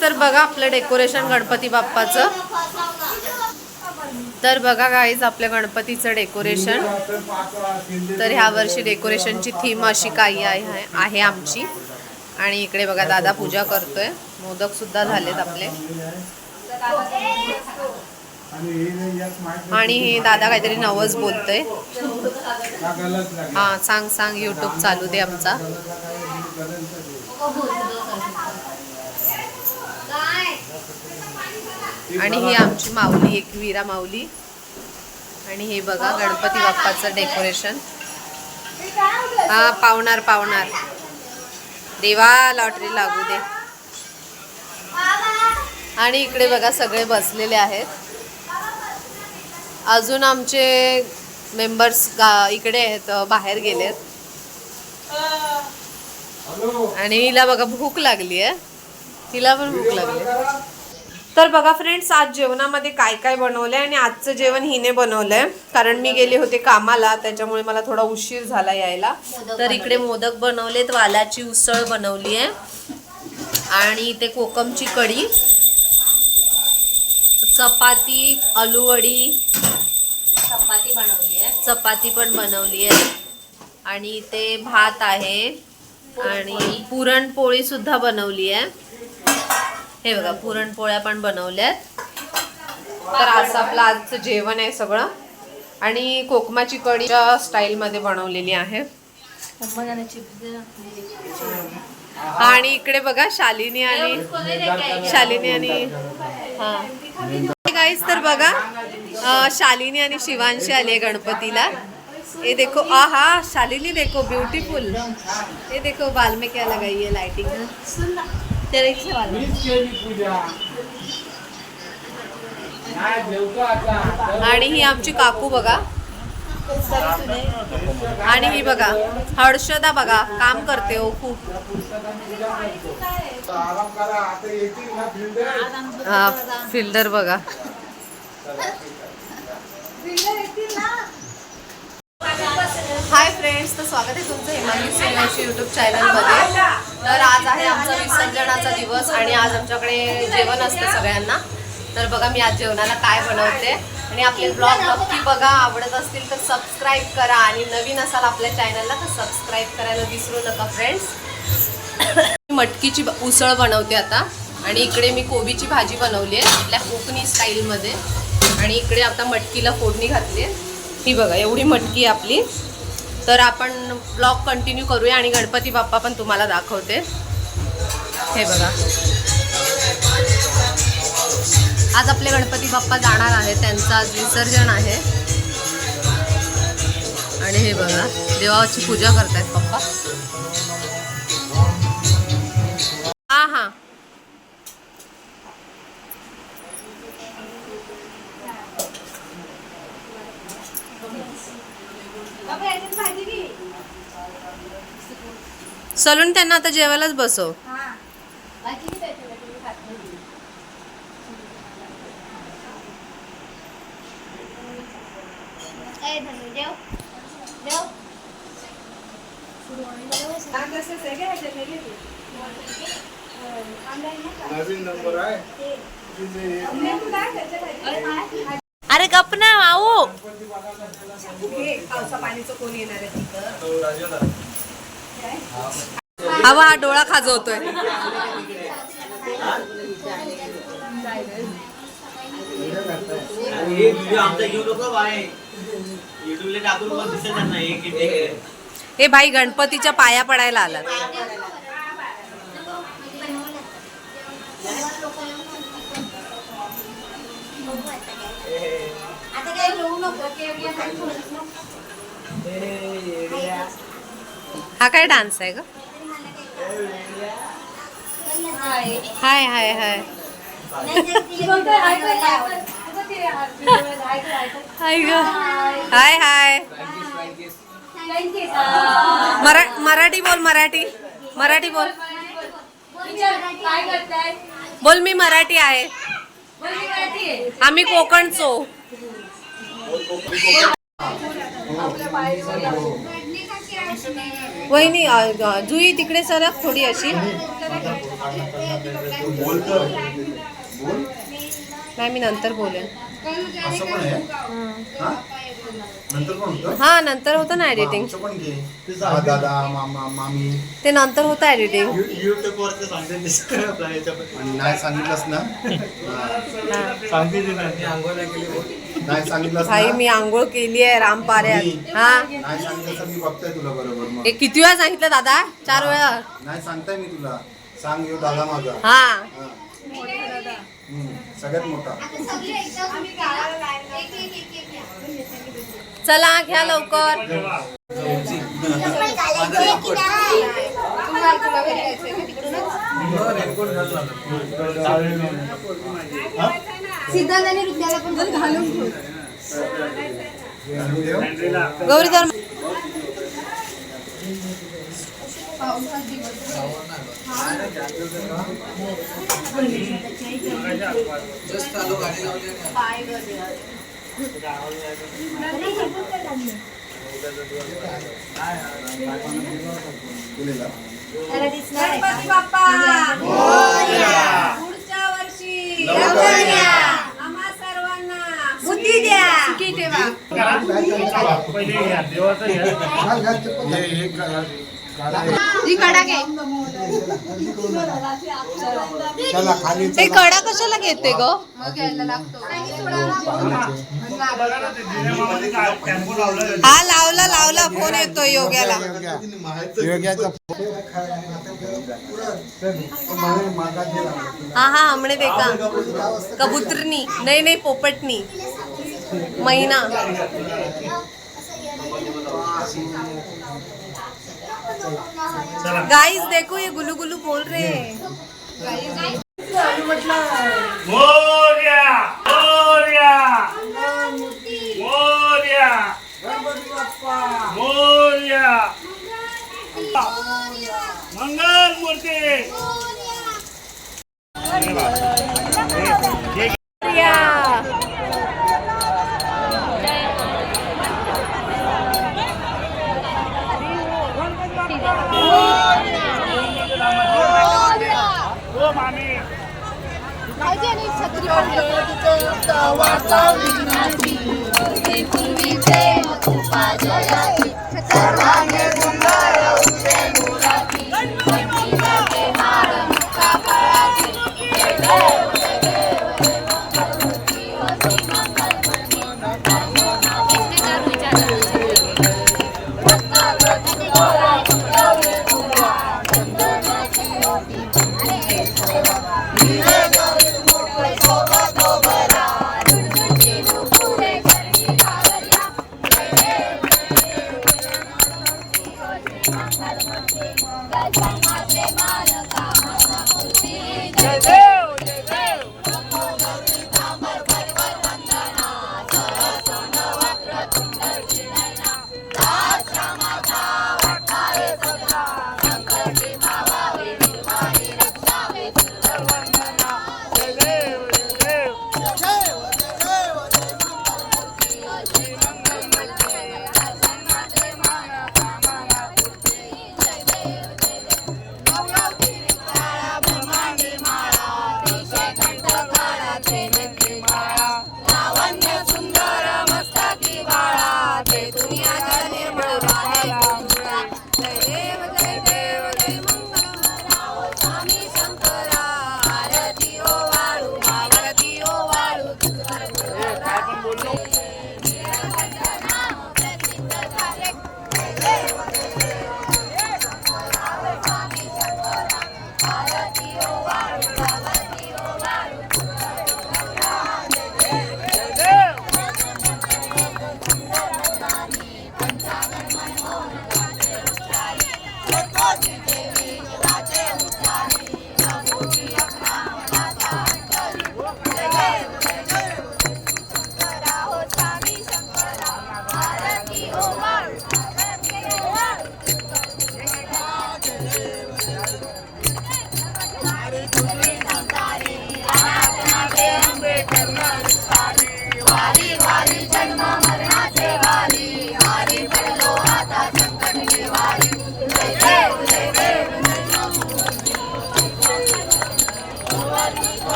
तर बघा आपलं डेकोरेशन गणपती बाप्पाचं. तर बघा गाईज आपल्या गणपतीचं डेकोरेशन. तर ह्या वर्षी डेकोरेशनची थीम अशी काही आहे आमची. आणि इकडे बघा दादा पूजा करतोय. मोदक सुद्धा झालेत आपले. आणि हे दादा काहीतरी नवस बोलतोय. हा सांग सांग यूट्यूब चालू दे आमचा. आणि ही आमची माऊली एक वीरा माऊली. आणि हे बघा गणपती बाप्पाचं डेकोरेशन. हा पावणार पावणार देवा लॉटरी लागू दे. आणि इकडे बघा सगळे बसलेले आहेत. अजून आमचे मेंबर्स इकडे आहेत, बाहेर गेलेत. आणि हिला बघा भूक लागली आहे. हिला पण भूक लागली. तर बघा फ्रेंड्स आज जेवणामध्ये काय काय बनवलंय. आणि आजचं जेवण हिने बनवलंय कारण मी गेले होते कामाला, त्याच्यामुळे मला थोडा उशीर झाला यायला. तर इकडे मोदक बनवलेत, वालाची उसळ बनवली आहे आणि इथे कोकमची कढी, चपाती, आलूवडी, चपाती पण बनवली आहे. आणि इथे भात आहे आणि पुरणपोळी सुद्धा बनवली आहे. हे बघा पुरणपोळ्या पण बनवल्यात. तर असं आपलं आजचं जेवण आहे सगळं. आणि कोकमाची कढी स्टाईल मध्ये बनवलेली आहे. आणि इकडे बघा शालिनी आणि हा गाईस. तर बघा शालिनी आणि शिवांशी आली आहे गणपतीला. ये देखो आहा शालिनी देखो ब्यूटीफुल. ये देखो बाल में क्या लगाई है लाइटिंग. आणि ही आमची काकू बघा. आणि ही बघा हर्षदा बघा काम करते हो खूप. हा फिल्डर बघा. हाय फ्रेंड्स, तर स्वागत आहे तुमचं हिमालय सिनेमाची यूट्यूब चॅनलमध्ये. तर आज आहे आमचा विसर्जनाचा दिवस आणि आज आमच्याकडे जेवण असतं सगळ्यांना. तर बघा मी आज जेवणाला काय बनवते. आणि आपले ब्लॉग नक्की बघा, आवडत असतील तर सबस्क्राईब करा. आणि नवीन असाल आपल्या चॅनलला तर सबस्क्राईब करायला विसरू नका फ्रेंड्स. मटकीची उसळ बनवते आता. आणि इकडे मी कोबीची भाजी बनवली आहे आपल्या कोकणी स्टाईलमध्ये. आणि इकडे आता मटकीला फोडणी घातली आहे. ही बघा एवढी मटकी आपली. तर आपण ब्लॉग कंटिन्यू करूया आणि गणपती बाप्पा पण तुम्हाला दाखवते. हे बघा आज आपले गणपती बाप्पा जाणार आहे, त्यांचं आज विसर्जन आहे. आणि हे बघा देवाची पूजा करतायत पप्पा. हा हा सलून त्यांना आता जेवायलाच बसव. अरे गप ना आऊ. पावसा पाणीचं कोण येणार आहे. हवा हा डोळा खाजवतोय. हे भाई गणपतीच्या पाया पडायला आलात. हा काय डान्स आहे ग. हाय हाय हाय हाय ग हाय हाय. मराठी बोल. मराठी बोल. बोल मी मराठी आहे. आम्ही कोकणचो. वहिनी जुई तिकडे सरक थोडी अशी. तू बोल तर बोल. नाही मी नंतर बोलेन. असं पण आहे. हा नंतर पण होतं. हा नंतर होतं ना एडिटिंग. आमचं पण घे. दादा मामा मामी ते नंतर होतं एडिटिंग. युट्यूब वर सांगते नाही सांगितलंस ना. सांगते मी आंघोळ केली. नाही सांगितलंस भाई ना. मी आंघोळ केली आहे रामपाऱ्यात. हा नाही सांगितलं तर मी बघतोय तुला बरोबर मग. हे किती वेळा सांगितलं दादा? 4 वेळा. नाही सांगताय मी तुला. सांग येऊ दादा माझा. हा हा. सगळ्यात मोठा. चला घ्या लवकर. सिद्धांत आणि हृदयाला पण घालून ठेव. गौरी धर्म गणपती बाप्पा पुढच्या वर्षी आम्हा सर्वांना बुद्धी द्या. सुखी ठेवा. ही कडा घे. ते कडा कशाला घेते ग? हा लावला फोन येतोय योग्याला. हा हमने देखा. कबूतरनी नहीं पोपटनी मैना. गाइस देखो ये गुलू गुलू बोल रहे हैं. मोरया मोरया मोरया मोरया मंगल मूर्ती. हो मामी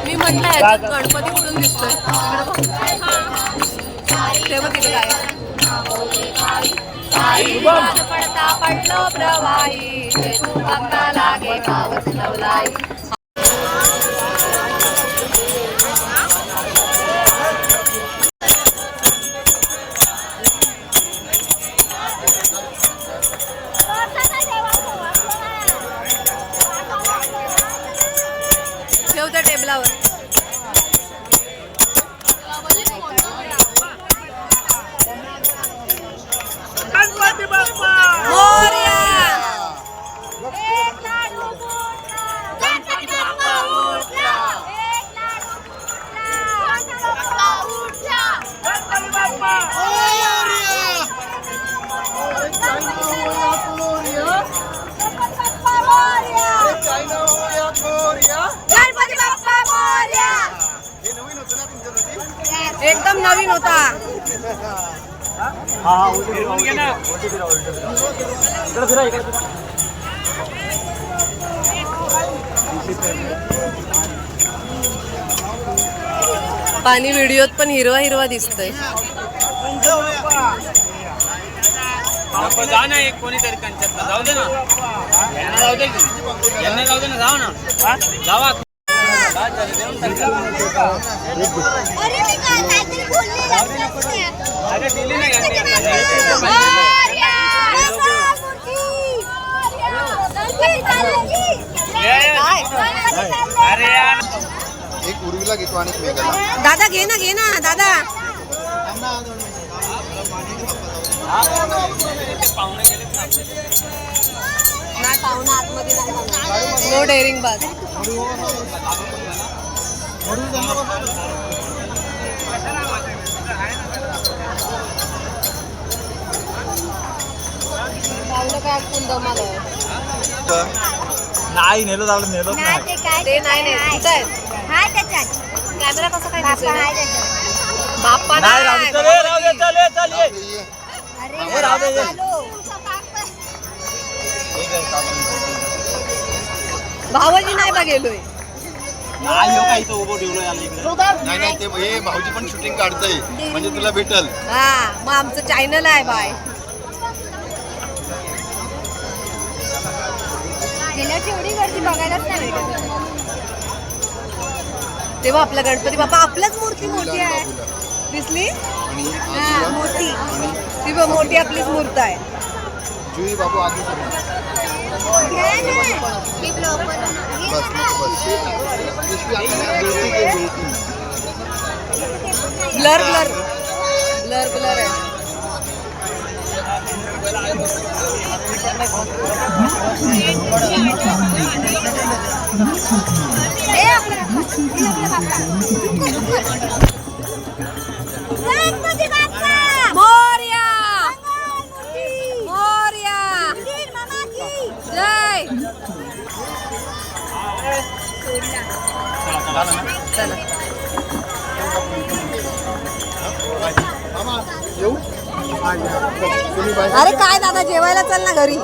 मी म्हटलं याच्यात गणपती कुठून दिसतोय तेव्हा तिथे काय पडता पडलो प्रवाही भक्ता लागे पावस नवलाई. ठेव त्या टेबलावर. गणपती बाप्पा मोरया. गणपती बाप्पा गणपती बाप्पा मोरया. एकदम नवीन होता. फिरवून घे ना. पाणी व्हिडिओत पण हिरवा हिरवा दिसतोय. जा ना एक कोणीतरी कंचातला जाऊ दे ना यांना जाऊ दे की यांना जाऊ दे ना जाऊ ना जावा अरे मी काहीतरी बोलले अरे दिली ना यांनी अरे यार एक उर्वीला घेतो आणि एक मेघाला. दादा घे ना दादा. पाहुणे गेलेत ना नाही पाहुणा आतमध्ये नाही. नो डेअरिंग बाज. पाहुणं काय अटकून दमालं. नाही नेलो जाऊ नेलो ते नाही तिथं आहे. हाय त्याच्यात कॅमेरा कसा काय बाप्पा दिसेल? हाय त्याच्यात. बाप्पा नाही नाही. राहू दे राहू दे चल ये चल ये ये. अरे राहू दे, ये. चालू. भावाजी नाही बा गेलोय. नाही हो काही तो उभं ठेवलं यार इकडे नाही नाही ते हे भाऊजी पण शूटिंग काढतंय म्हणजे तुला भेटल. हा मग आमचं चॅनल आहे बाय. गेल्याची एवढी गर्दी बघायलाच नाही भेटत. तेव्हा आपला गणपती बाप्पा आपल्याच मूर्ती मोठी आहे दिसली. आणि हा मोठी ती बघ मोठी आपलीच मूर्त आहे. जुई बाबू आधी मी ब्लॉग बस बस पिशवी आपल्याला बेटी घे, बेटी. ब्लर ब्लर ब्लर ब्लर आहे. गणपती बाप्पा मोरया मंगळमूर्ती. मोरया मंदिर मामा की जय. चला मामा येऊ तुम्ही बाहेर. अरे काय दादा जेवायला चल ना घरी.